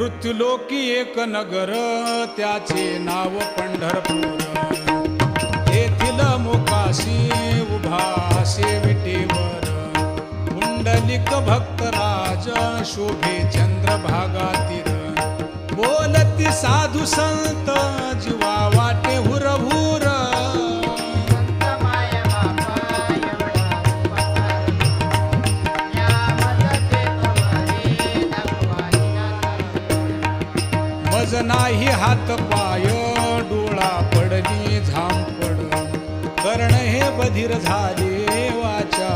मृत्युलोकी एक नगर त्याचे नाव पंढरपूर. येथील मोकाशी उभा विटेवर पुंडलिक भक्तराज शोभे चंद्रभागातील. बोलती साधू संत जीवा वाटे हुरहुर. मज नाही हात पाय डोळा पडली झांपड. कर्ण हे बधीर झाले वाचा